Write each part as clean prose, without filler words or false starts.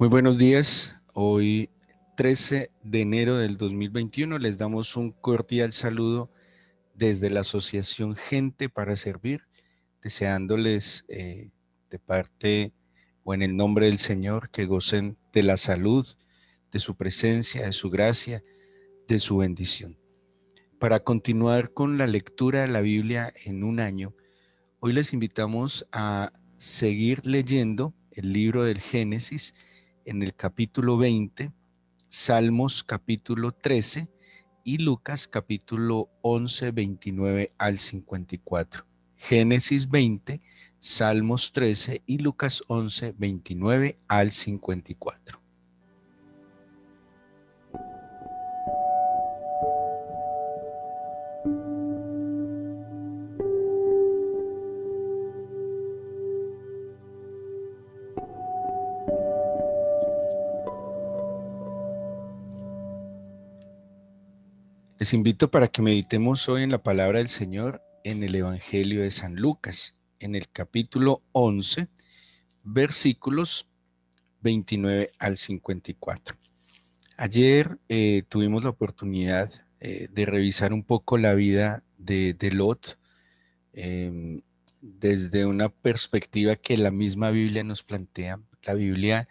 Muy buenos días. Hoy, 13 de enero del 2021, les damos un cordial saludo desde la Asociación Gente para Servir, deseándoles de parte o en el nombre del Señor que gocen de la salud, de su presencia, de su gracia, de su bendición. Para continuar con la lectura de la Biblia en un año, hoy les invitamos a seguir leyendo el libro del Génesis en el capítulo 20, Salmos capítulo 13 y Lucas capítulo 11, 29 al 54. Génesis 20, Salmos 13 y Lucas 11, 29 al 54. Les invito para que meditemos hoy en la palabra del Señor en el Evangelio de San Lucas, en el capítulo 11, versículos 29 al 54. Ayer tuvimos la oportunidad de revisar un poco la vida de Lot eh, desde una perspectiva que la misma Biblia nos plantea. La Biblia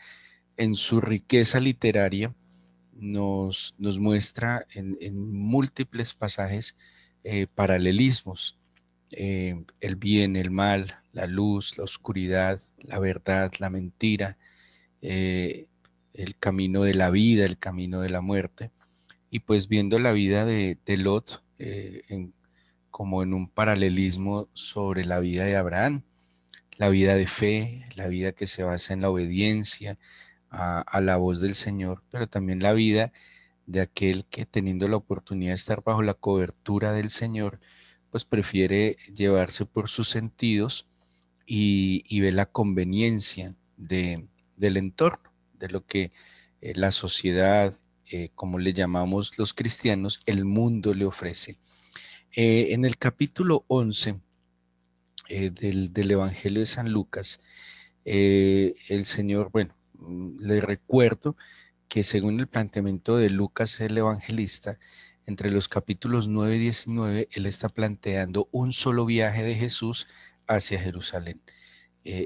en su riqueza literaria nos muestra en múltiples pasajes paralelismos, el bien, el mal, la luz, la oscuridad, la verdad, la mentira, eh, el camino de la vida, el camino de la muerte, y pues viendo la vida de Lot como en un paralelismo sobre la vida de Abraham, la vida de fe, la vida que se basa en la obediencia a la voz del Señor, pero también la vida de aquel que teniendo la oportunidad de estar bajo la cobertura del Señor, pues prefiere llevarse por sus sentidos y ve la conveniencia del entorno, de lo que la sociedad, como le llamamos los cristianos, el mundo le ofrece. En el capítulo 11 del Evangelio de San Lucas, el Señor, bueno, le recuerdo que según el planteamiento de Lucas el evangelista, entre los capítulos 9 y 19, él está planteando un solo viaje de Jesús hacia Jerusalén.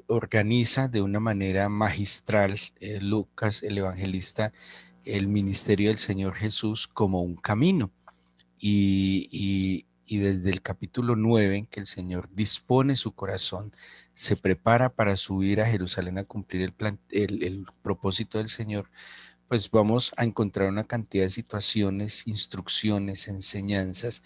Organiza de una manera magistral Lucas el evangelista el ministerio del Señor Jesús como un camino y desde el capítulo 9 en que el Señor dispone su corazón, se prepara para subir a Jerusalén a cumplir el propósito del Señor, pues vamos a encontrar una cantidad de situaciones, instrucciones, enseñanzas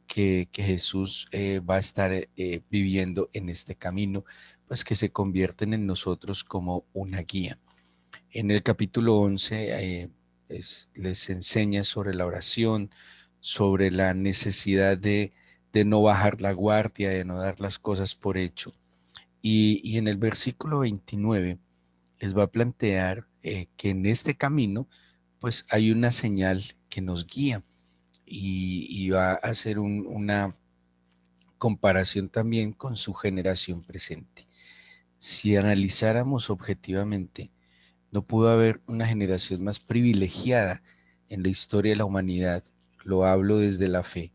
que Jesús va a estar viviendo en este camino, pues que se convierten en nosotros como una guía. En el capítulo 11 les enseña sobre la oración, sobre la necesidad de no bajar la guardia, de no dar las cosas por hecho. Y en el versículo 29 les va a plantear que en este camino pues hay una señal que nos guía y va a hacer una comparación también con su generación presente. Si analizáramos objetivamente, no pudo haber una generación más privilegiada en la historia de la humanidad, lo hablo desde la fe,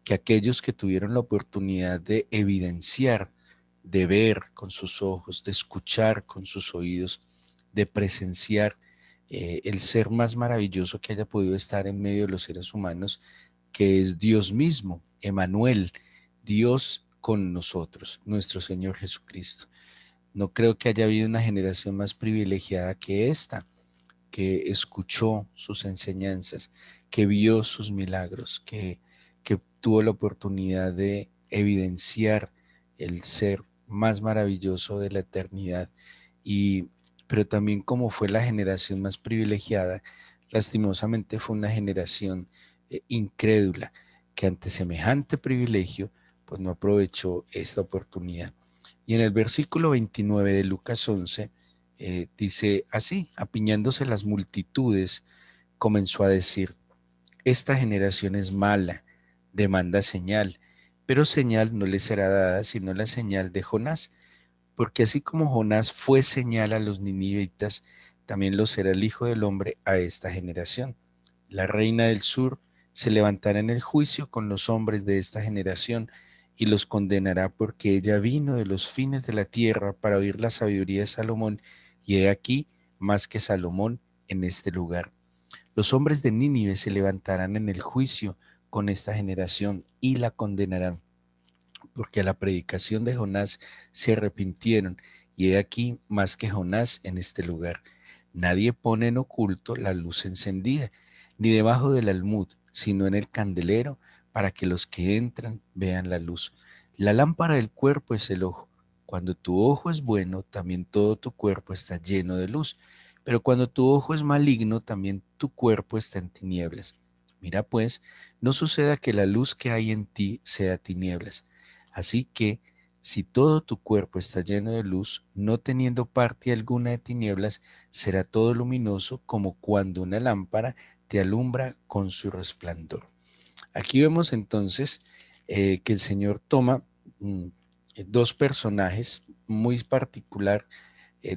que aquellos que tuvieron la oportunidad de evidenciar, de ver con sus ojos, de escuchar con sus oídos, de presenciar el ser más maravilloso que haya podido estar en medio de los seres humanos, que es Dios mismo, Emanuel, Dios con nosotros, nuestro Señor Jesucristo. No creo que haya habido una generación más privilegiada que esta, que escuchó sus enseñanzas, que vio sus milagros, que tuvo la oportunidad de evidenciar el ser más maravilloso de la eternidad. Y, pero también como fue la generación más privilegiada, lastimosamente fue una generación incrédula que ante semejante privilegio, pues no aprovechó esta oportunidad. Y en el versículo 29 de Lucas 11, dice así: apiñándose las multitudes, comenzó a decir, esta generación es mala, demanda señal, pero señal no le será dada sino la señal de Jonás, porque así como Jonás fue señal a los ninivitas, también lo será el Hijo del Hombre a esta generación. La reina del sur se levantará en el juicio con los hombres de esta generación y los condenará porque ella vino de los fines de la tierra para oír la sabiduría de Salomón, y he aquí más que Salomón en este lugar. Los hombres de Nínive se levantarán en el juicio con esta generación y la condenarán, porque a la predicación de Jonás se arrepintieron, y he aquí más que Jonás en este lugar. Nadie pone en oculto la luz encendida, ni debajo del almud, sino en el candelero, para que los que entran vean la luz. La lámpara del cuerpo es el ojo. Cuando tu ojo es bueno, también todo tu cuerpo está lleno de luz. Pero cuando tu ojo es maligno, también tu cuerpo está en tinieblas. Mira pues, no suceda que la luz que hay en ti sea tinieblas. Así que, si todo tu cuerpo está lleno de luz, no teniendo parte alguna de tinieblas, será todo luminoso como cuando una lámpara te alumbra con su resplandor. Aquí vemos entonces que el Señor toma mm, dos personajes muy particular,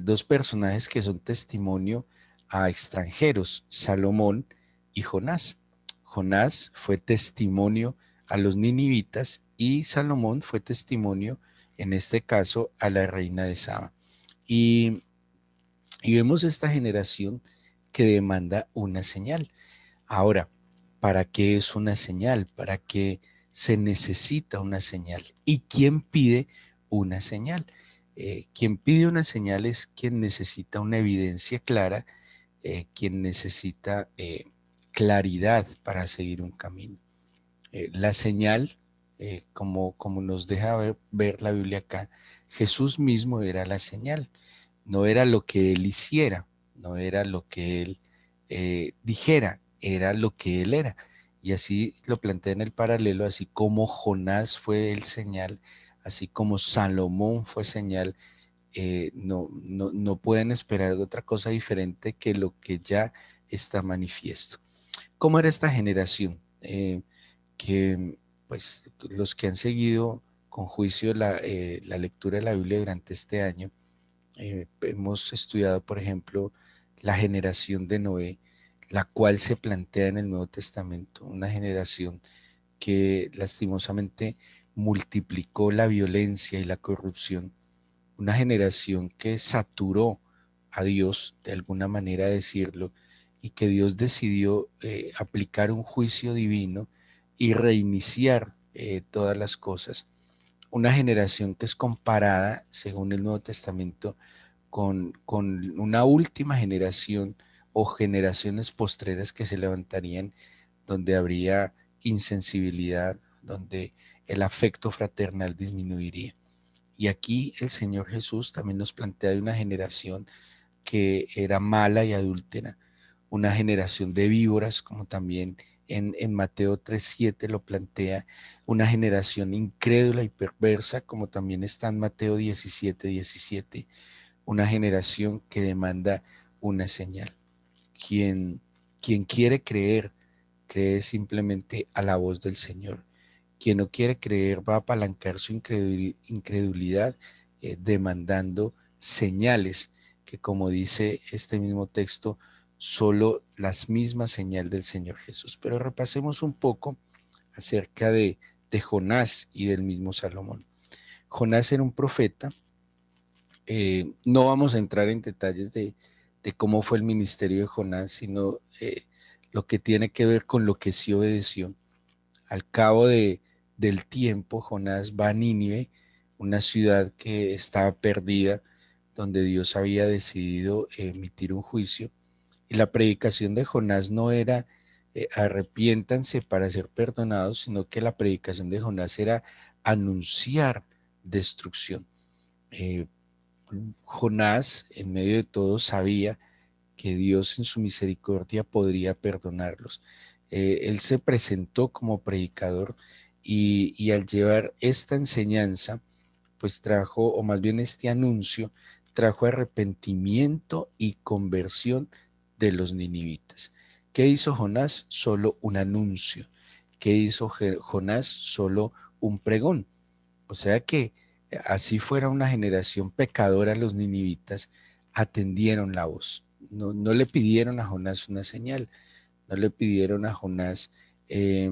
dos personajes que son testimonio a extranjeros, Salomón y Jonás. Jonás fue testimonio a los ninivitas y Salomón fue testimonio, en este caso, a la reina de Saba. Y, y vemos esta generación que demanda una señal. Ahora, ¿para qué es una señal? ¿Para qué se necesita una señal? ¿Y quién pide una señal? Quien pide una señal es quien necesita una evidencia clara, quien necesita claridad para seguir un camino. La señal, como nos deja ver la Biblia acá, Jesús mismo era la señal, no era lo que él hiciera, no era lo que él dijera, era lo que él era. Y así lo plantea en el paralelo, así como Jonás fue el señal, así como Salomón fue señal, no pueden esperar otra cosa diferente que lo que ya está manifiesto. ¿Cómo era esta generación? Que pues los que han seguido con juicio la lectura de la Biblia durante este año, hemos estudiado, por ejemplo, la generación de Noé, la cual se plantea en el Nuevo Testamento, una generación que lastimosamente multiplicó la violencia y la corrupción, una generación que saturó a Dios, de alguna manera decirlo, y que Dios decidió aplicar un juicio divino y reiniciar todas las cosas. Una generación que es comparada, según el Nuevo Testamento, con una última generación o generaciones postreras que se levantarían, donde habría insensibilidad, donde el afecto fraternal disminuiría. Y aquí el Señor Jesús también nos plantea de una generación que era mala y adúltera, una generación de víboras, como también en Mateo 3:7 lo plantea, una generación incrédula y perversa, como también está en Mateo 17:17, una generación que demanda una señal. Quien, quien quiere creer, cree simplemente a la voz del Señor. Quien no quiere creer va a apalancar su incredulidad demandando señales que, como dice este mismo texto, solo las mismas señales del Señor Jesús. Pero repasemos un poco acerca de Jonás y del mismo Salomón. Jonás era un profeta. No vamos a entrar en detalles de cómo fue el ministerio de Jonás, sino lo que tiene que ver con lo que sí obedeció. Al cabo del tiempo, Jonás va a Nínive, una ciudad que estaba perdida, donde Dios había decidido emitir un juicio. Y la predicación de Jonás no era arrepiéntanse para ser perdonados, sino que la predicación de Jonás era anunciar destrucción. Eh, Jonás, en medio de todo, sabía que Dios en su misericordia podría perdonarlos. Él se presentó como predicador y al llevar esta enseñanza, pues trajo, o más bien este anuncio, trajo arrepentimiento y conversión de los ninivitas. ¿Qué hizo Jonás? Solo un anuncio. ¿Qué hizo Jonás? Solo un pregón. O sea que así fuera una generación pecadora, los ninivitas atendieron la voz. no le pidieron a Jonás una señal, no le pidieron a Jonás eh,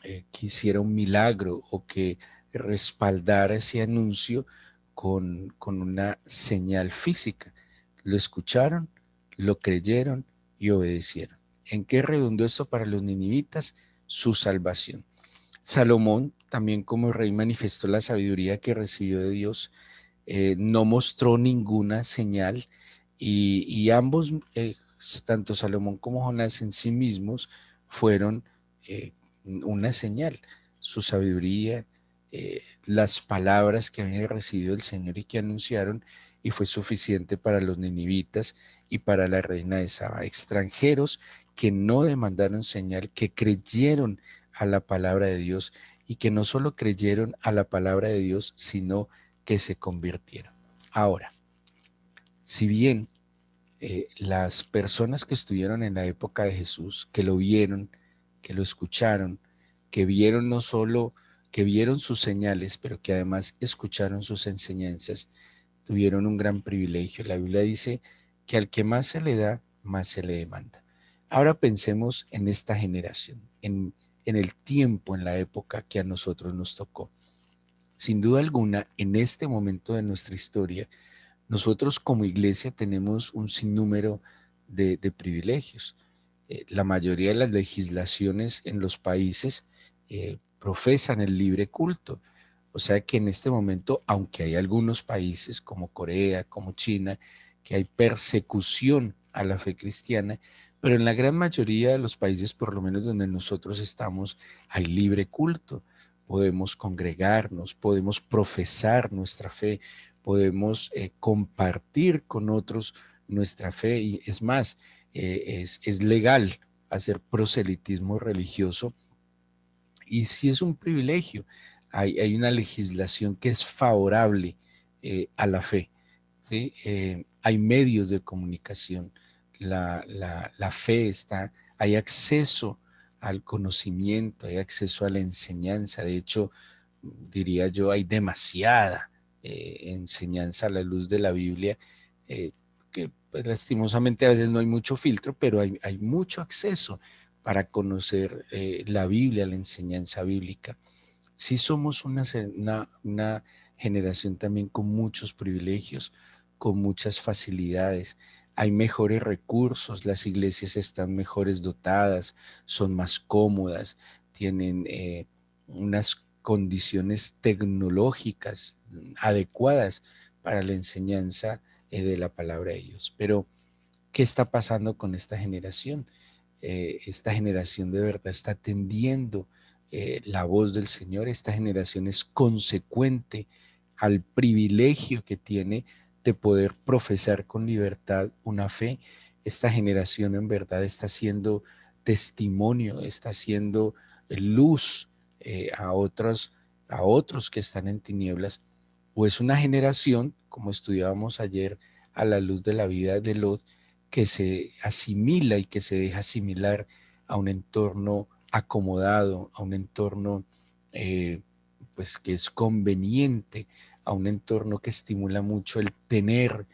que hiciera un milagro o que respaldara ese anuncio con una señal física. Lo escucharon, lo creyeron y obedecieron. ¿En qué redundó esto para los ninivitas? Su salvación. Salomón, también como rey, manifestó la sabiduría que recibió de Dios, no mostró ninguna señal y ambos, tanto Salomón como Jonás en sí mismos, fueron una señal. Su sabiduría, las palabras que habían recibido el Señor y que anunciaron, y fue suficiente para los ninivitas y para la reina de Saba. Extranjeros que no demandaron señal, que creyeron a la palabra de Dios y que no solo creyeron a la palabra de Dios, sino que se convirtieron. Ahora, si bien las personas que estuvieron en la época de Jesús, que lo vieron, que lo escucharon, que vieron no solo, que vieron sus señales, pero que además escucharon sus enseñanzas, tuvieron un gran privilegio. La Biblia dice que al que más se le da, más se le demanda. Ahora pensemos en esta generación, en el tiempo, en la época que a nosotros nos tocó. Sin duda alguna, en este momento de nuestra historia, nosotros como iglesia tenemos un sinnúmero de privilegios. La mayoría de las legislaciones en los países profesan el libre culto. O sea que en este momento, aunque hay algunos países como Corea, como China, que hay persecución a la fe cristiana, pero en la gran mayoría de los países, por lo menos donde nosotros estamos, hay libre culto. Podemos congregarnos, podemos profesar nuestra fe, podemos compartir con otros nuestra fe y es más, es legal hacer proselitismo religioso y sí es un privilegio. Hay una legislación que es favorable a la fe, ¿sí? Hay medios de comunicación, la fe está, hay acceso al conocimiento, hay acceso a la enseñanza. De hecho, diría yo, hay demasiada enseñanza a la luz de la Biblia, que pues, lastimosamente a veces no hay mucho filtro, pero hay mucho acceso para conocer la Biblia, la enseñanza bíblica. Sí somos una generación también con muchos privilegios, con muchas facilidades. Hay mejores recursos, las iglesias están mejores dotadas, son más cómodas, tienen unas condiciones tecnológicas adecuadas para la enseñanza de la palabra de Dios. Pero, ¿qué está pasando con esta generación? Esta generación de verdad está atendiendo la voz del Señor. Esta generación es consecuente al privilegio que tiene de poder profesar con libertad una fe. Esta generación en verdad está siendo testimonio, está siendo luz a otros que están en tinieblas. O es una generación, como estudiábamos ayer, a la luz de la vida de Lot, que se asimila y que se deja asimilar a un entorno acomodado, a un entorno eh, pues que es conveniente, a un entorno que estimula mucho el tener,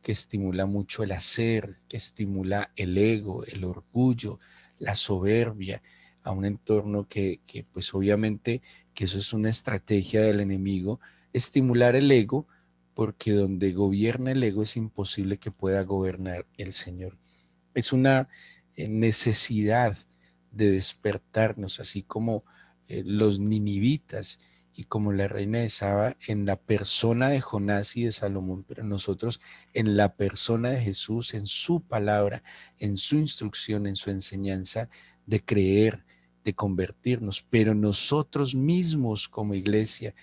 que estimula mucho el hacer, que estimula el ego, el orgullo, la soberbia, a un entorno que pues obviamente que eso es una estrategia del enemigo, estimular el ego, porque donde gobierna el ego es imposible que pueda gobernar el Señor. Es una necesidad de despertarnos, así como los ninivitas y como la reina de Saba en la persona de Jonás y de Salomón, pero nosotros en la persona de Jesús, en su palabra, en su instrucción, en su enseñanza, de creer, de convertirnos, pero nosotros mismos como iglesia,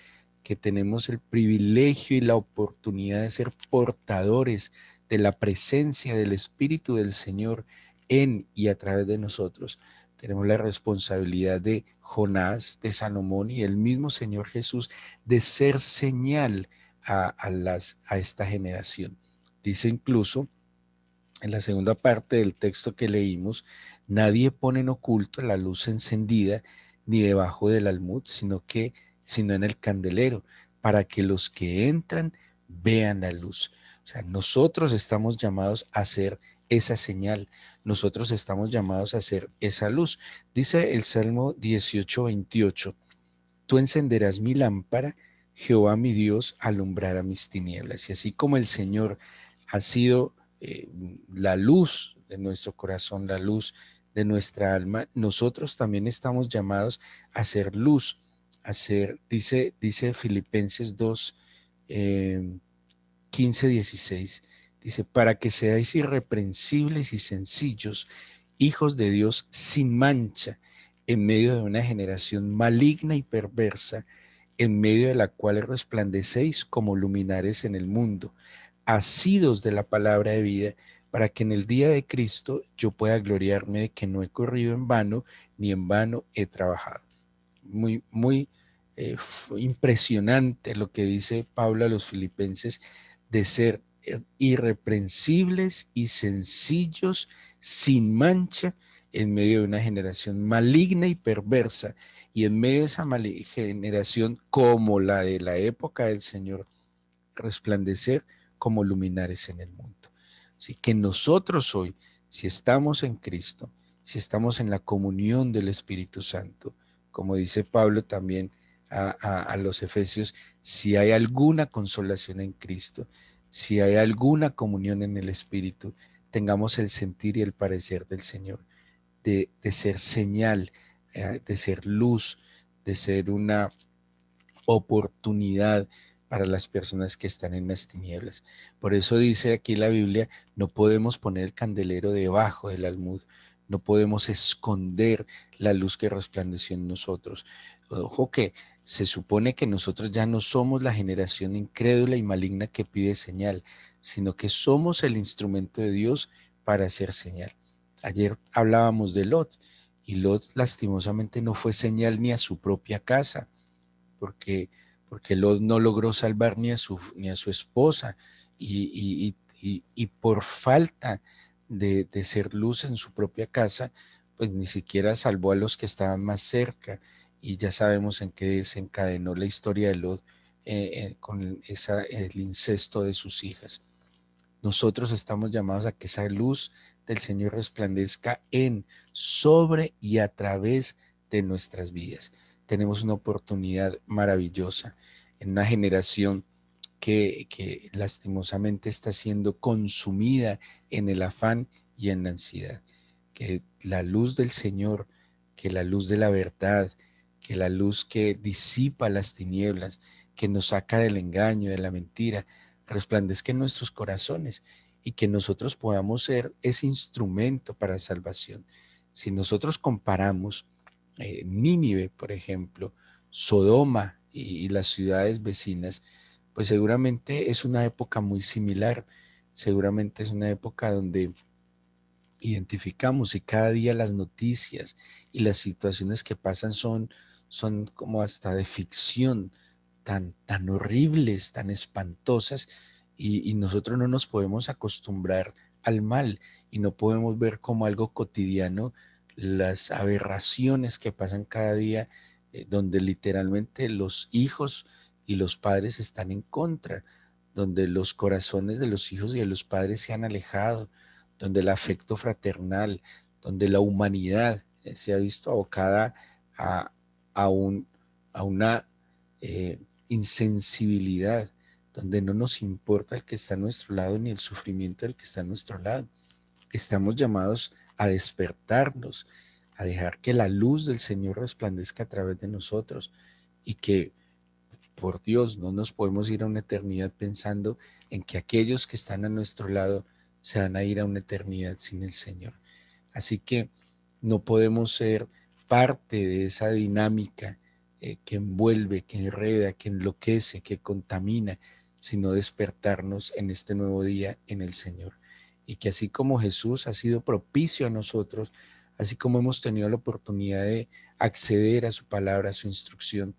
que tenemos el privilegio y la oportunidad de ser portadores de la presencia del Espíritu del Señor en y a través de nosotros. Tenemos la responsabilidad de Jonás, de Salomón y el mismo Señor Jesús de ser señal a esta generación. Dice incluso en la segunda parte del texto que leímos, nadie pone en oculto la luz encendida ni debajo del almud, sino en el candelero, para que los que entran vean la luz. O sea, nosotros estamos llamados a ser esa señal, nosotros estamos llamados a ser esa luz. Dice el Salmo 18:28, tú encenderás mi lámpara, Jehová mi Dios alumbrará mis tinieblas. Y así como el Señor ha sido la luz de nuestro corazón, la luz de nuestra alma, nosotros también estamos llamados a ser luz, a ser, dice Filipenses 2, eh, 15, 16, dice, para que seáis irreprensibles y sencillos, hijos de Dios sin mancha, en medio de una generación maligna y perversa, en medio de la cual resplandecéis como luminares en el mundo, asidos de la palabra de vida, para que en el día de Cristo yo pueda gloriarme de que no he corrido en vano, ni en vano he trabajado. Muy impresionante lo que dice Pablo a los filipenses de ser irreprensibles y sencillos, sin mancha, en medio de una generación maligna y perversa, y en medio de esa generación como la de la época del Señor, resplandecer como luminares en el mundo. Así que nosotros hoy, si estamos en Cristo, si estamos en la comunión del Espíritu Santo, como dice Pablo también a los Efesios, si hay alguna consolación en Cristo, si hay alguna comunión en el Espíritu, tengamos el sentir y el parecer del Señor, de ser señal, de ser luz, de ser una oportunidad para las personas que están en las tinieblas. Por eso dice aquí la Biblia, no podemos poner el candelero debajo del almud, no podemos esconder la luz que resplandeció en nosotros. Ojo que se supone que nosotros ya no somos la generación incrédula y maligna que pide señal, sino que somos el instrumento de Dios para hacer señal. Ayer hablábamos de Lot y Lot lastimosamente no fue señal ni a su propia casa porque, porque Lot no logró salvar ni a su esposa y por falta de ser luz en su propia casa, pues ni siquiera salvó a los que estaban más cerca y ya sabemos en qué desencadenó la historia de Lot con el incesto de sus hijas. Nosotros estamos llamados a que esa luz del Señor resplandezca en, sobre y a través de nuestras vidas. Tenemos una oportunidad maravillosa en una generación que lastimosamente está siendo consumida en el afán y en la ansiedad. Que la luz del Señor, que la luz de la verdad, que la luz que disipa las tinieblas, que nos saca del engaño, de la mentira, resplandezca en nuestros corazones y que nosotros podamos ser ese instrumento para salvación. Si nosotros comparamos Nínive, por ejemplo, Sodoma y las ciudades vecinas, pues seguramente es una época muy similar, seguramente es una época donde identificamos y cada día las noticias y las situaciones que pasan son como hasta de ficción, tan horribles, tan espantosas, y nosotros no nos podemos acostumbrar al mal y no podemos ver como algo cotidiano las aberraciones que pasan cada día, donde literalmente los hijos y los padres están en contra, donde los corazones de los hijos y de los padres se han alejado, donde el afecto fraternal, donde la humanidad se ha visto abocada a, a, un, a una insensibilidad, donde no nos importa el que está a nuestro lado ni el sufrimiento del que está a nuestro lado. Estamos llamados a despertarnos, a dejar que la luz del Señor resplandezca a través de nosotros y que, por Dios, no nos podemos ir a una eternidad pensando en que aquellos que están a nuestro lado se van a ir a una eternidad sin el Señor. Así que no podemos ser parte de esa dinámica que envuelve, que enreda, que enloquece, que contamina, sino despertarnos en este nuevo día en el Señor. Y que así como Jesús ha sido propicio a nosotros, así como hemos tenido la oportunidad de acceder a su palabra, a su instrucción,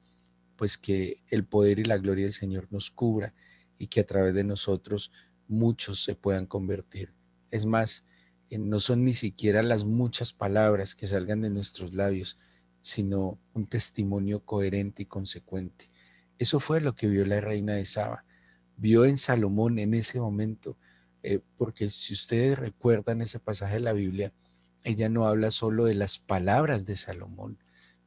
pues que el poder y la gloria del Señor nos cubra y que a través de nosotros muchos se puedan convertir. Es más, no son ni siquiera las muchas palabras que salgan de nuestros labios, sino un testimonio coherente y consecuente. Eso fue lo que vio la reina de Saba. vio en Salomón en ese momento, porque si ustedes recuerdan ese pasaje de la Biblia, ella no habla solo de las palabras de Salomón,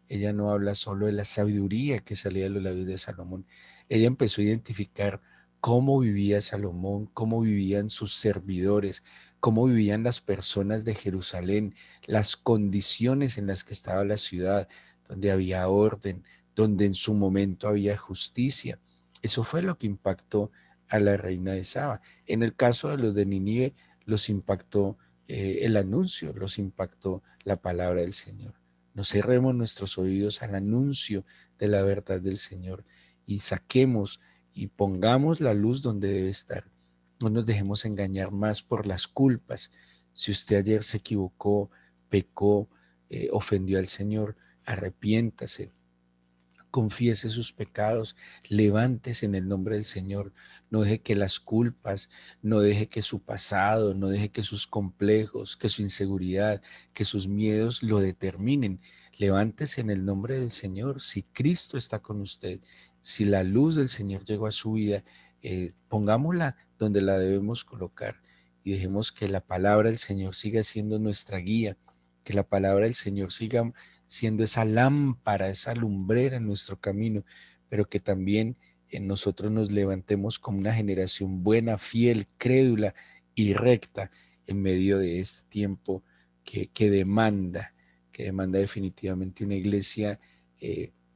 ella no habla solo de la sabiduría que salía de los labios de Salomón, ella empezó a identificar cómo vivía Salomón, cómo vivían sus servidores, cómo vivían las personas de Jerusalén, las condiciones en las que estaba la ciudad, donde había orden, donde en su momento había justicia. Eso fue lo que impactó a la reina de Saba. En el caso de los de Nínive, los impactó el anuncio, los impactó la palabra del Señor. No cerremos nuestros oídos al anuncio de la verdad del Señor y saquemos y pongamos la luz donde debe estar. No nos dejemos engañar más por las culpas. Si usted ayer se equivocó, pecó, ofendió al Señor, arrepiéntase, confiese sus pecados, levántese en el nombre del Señor, no deje que las culpas, no deje que su pasado, no deje que sus complejos, que su inseguridad, que sus miedos lo determinen. Levántese en el nombre del Señor. Si Cristo está con usted, si la luz del Señor llegó a su vida, pongámosla donde la debemos colocar y dejemos que la palabra del Señor siga siendo nuestra guía, que la palabra del Señor siga siendo esa lámpara, esa lumbrera en nuestro camino, pero que también en nosotros nos levantemos como una generación buena, fiel, crédula y recta en medio de este tiempo que demanda definitivamente una iglesia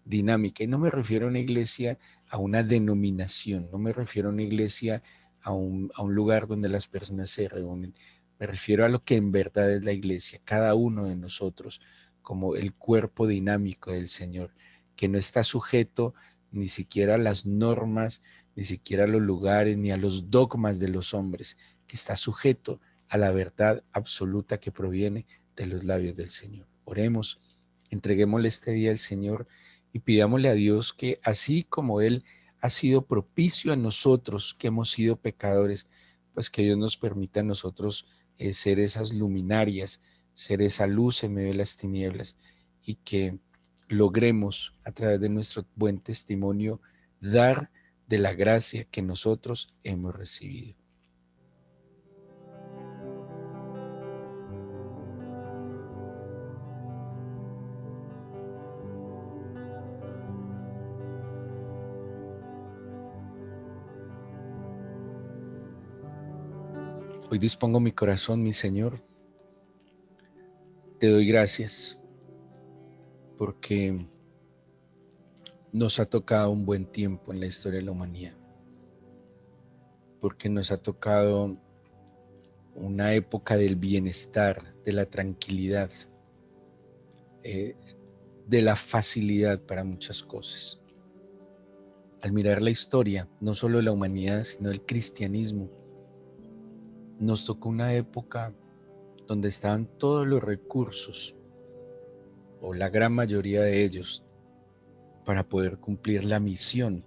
dinámica. Y no me refiero a una iglesia, a una denominación, no me refiero a una iglesia, a un lugar donde las personas se reúnen. Me refiero a lo que en verdad es la iglesia, cada uno de nosotros como el cuerpo dinámico del Señor, que no está sujeto ni siquiera a las normas, ni siquiera a los lugares, ni a los dogmas de los hombres, que está sujeto a la verdad absoluta que proviene de los labios del Señor. Oremos, entreguémosle este día al Señor y pidámosle a Dios que así como Él ha sido propicio a nosotros que hemos sido pecadores, pues que Dios nos permita a nosotros ser esas luminarias, ser esa luz en medio de las tinieblas y que logremos a través de nuestro buen testimonio dar de la gracia que nosotros hemos recibido. Hoy dispongo mi corazón, mi Señor, te doy gracias porque nos ha tocado un buen tiempo en la historia de la humanidad, porque nos ha tocado una época del bienestar, de la tranquilidad, eh, de la facilidad para muchas cosas. Al mirar la historia, no solo de la humanidad, sino del cristianismo, nos tocó una época donde estaban todos los recursos, o la gran mayoría de ellos, para poder cumplir la misión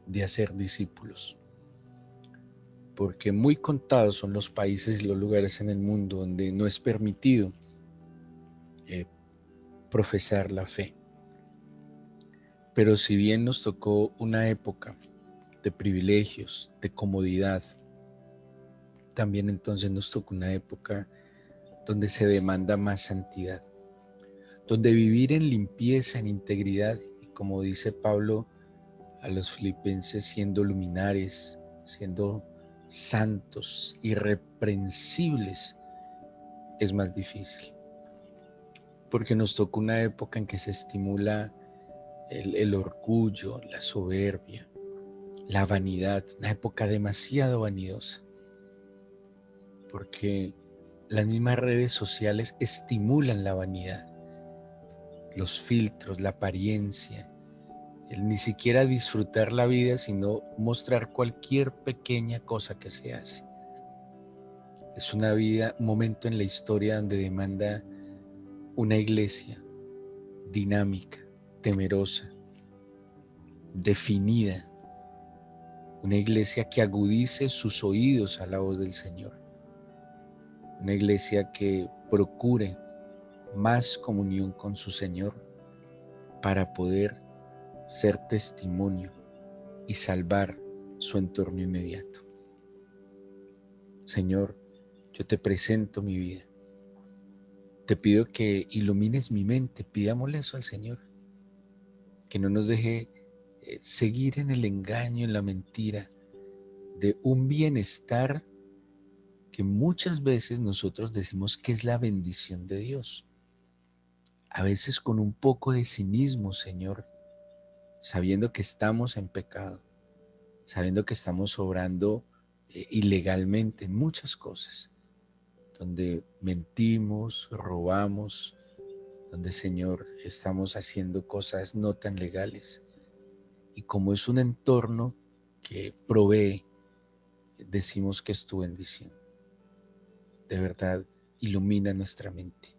de hacer discípulos. Porque muy contados son los países y los lugares en el mundo donde no es permitido eh, profesar la fe. Pero si bien nos tocó una época de privilegios, de comodidad, también entonces nos tocó una época donde se demanda más santidad, donde vivir en limpieza, en integridad, y como dice Pablo a los filipenses, siendo luminares, siendo santos, irreprensibles, es más difícil, porque nos tocó una época en que se estimula el orgullo, la soberbia, la vanidad, una época demasiado vanidosa, porque las mismas redes sociales estimulan la vanidad, los filtros, la apariencia, el ni siquiera disfrutar la vida, sino mostrar cualquier pequeña cosa que se hace. Es una vida, un momento en la historia donde demanda una iglesia dinámica, temerosa, definida, una iglesia que agudice sus oídos a la voz del Señor, una iglesia que procure más comunión con su Señor para poder ser testimonio y salvar su entorno inmediato. Señor, yo te presento mi vida. Te pido que ilumines mi mente, pidámosle eso al Señor, que no nos deje seguir en el engaño, en la mentira, de un bienestar que muchas veces nosotros decimos que es la bendición de Dios. A veces con un poco de cinismo, Señor, sabiendo que estamos en pecado, sabiendo que estamos obrando ilegalmente en muchas cosas, donde mentimos, robamos, donde, Señor, estamos haciendo cosas no tan legales. Y como es un entorno que provee, decimos que es tu bendición. De verdad, ilumina nuestra mente.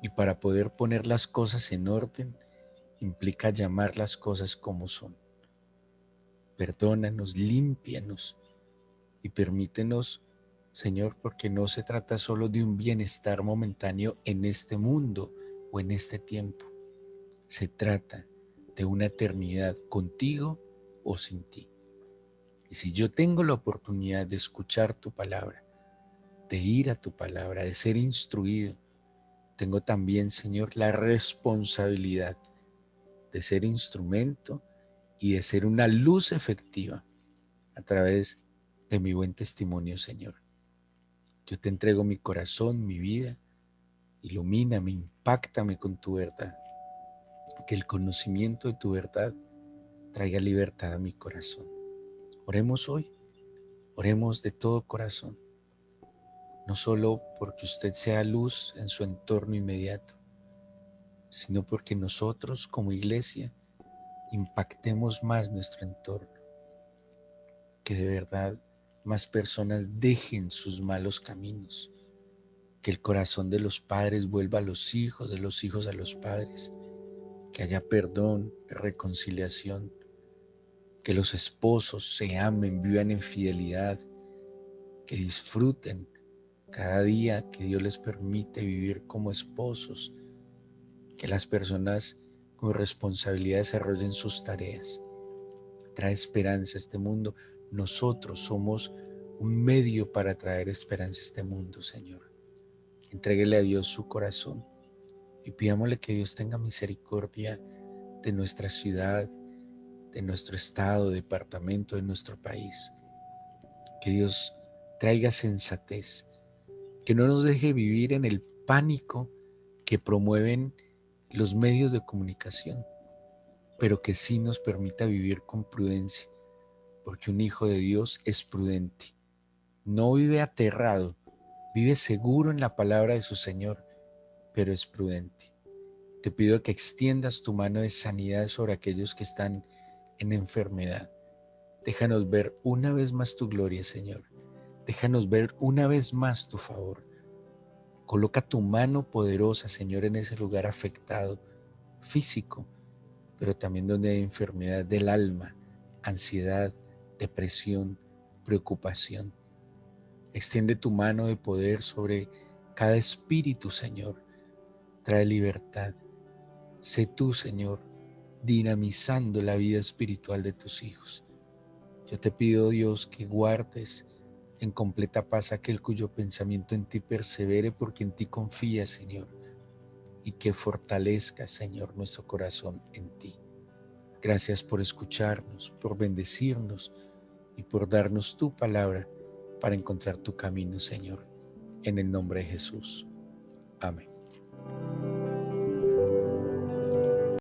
Y para poder poner las cosas en orden, implica llamar las cosas como son. Perdónanos, límpianos y permítenos, Señor, porque no se trata solo de un bienestar momentáneo en este mundo o en este tiempo. Se trata de una eternidad contigo o sin ti. Y si yo tengo la oportunidad de escuchar tu palabra, de ir a tu palabra, de ser instruido, tengo también, Señor, la responsabilidad de ser instrumento y de ser una luz efectiva a través de mi buen testimonio, Señor. Yo te entrego mi corazón, mi vida, ilumíname, impáctame con tu verdad, que el conocimiento de tu verdad traiga libertad a mi corazón. Oremos hoy, oremos de todo corazón, no solo porque usted sea luz en su entorno inmediato, sino porque nosotros como iglesia impactemos más nuestro entorno, que de verdad más personas dejen sus malos caminos, que el corazón de los padres vuelva a los hijos, de los hijos a los padres, que haya perdón, reconciliación, que los esposos se amen, vivan en fidelidad, que disfruten cada día que Dios les permite vivir como esposos, que las personas con responsabilidad desarrollen sus tareas. Trae esperanza a este mundo. Nosotros somos un medio para traer esperanza a este mundo, Señor. Entréguele a Dios su corazón y pidámosle que Dios tenga misericordia de nuestra ciudad, de nuestro estado, departamento, de nuestro país. Que Dios traiga sensatez, que no nos deje vivir en el pánico que promueven los medios de comunicación, pero que sí nos permita vivir con prudencia, porque un hijo de Dios es prudente. No vive aterrado, vive seguro en la palabra de su Señor, pero es prudente. Te pido que extiendas tu mano de sanidad sobre aquellos que están en enfermedad. Déjanos ver una vez más tu gloria, Señor. Déjanos ver una vez más tu favor. Coloca tu mano poderosa, Señor, en ese lugar afectado, físico, pero también donde hay enfermedad del alma, ansiedad, depresión, preocupación. Extiende tu mano de poder sobre cada espíritu, Señor. Trae libertad. Sé tú, Señor, dinamizando la vida espiritual de tus hijos. Yo te pido, Dios, que guardes en completa paz aquel cuyo pensamiento en ti persevere, porque en ti confía, Señor, y que fortalezca, Señor, nuestro corazón en ti. Gracias por escucharnos, por bendecirnos y por darnos tu palabra para encontrar tu camino, Señor, en el nombre de Jesús. Amén.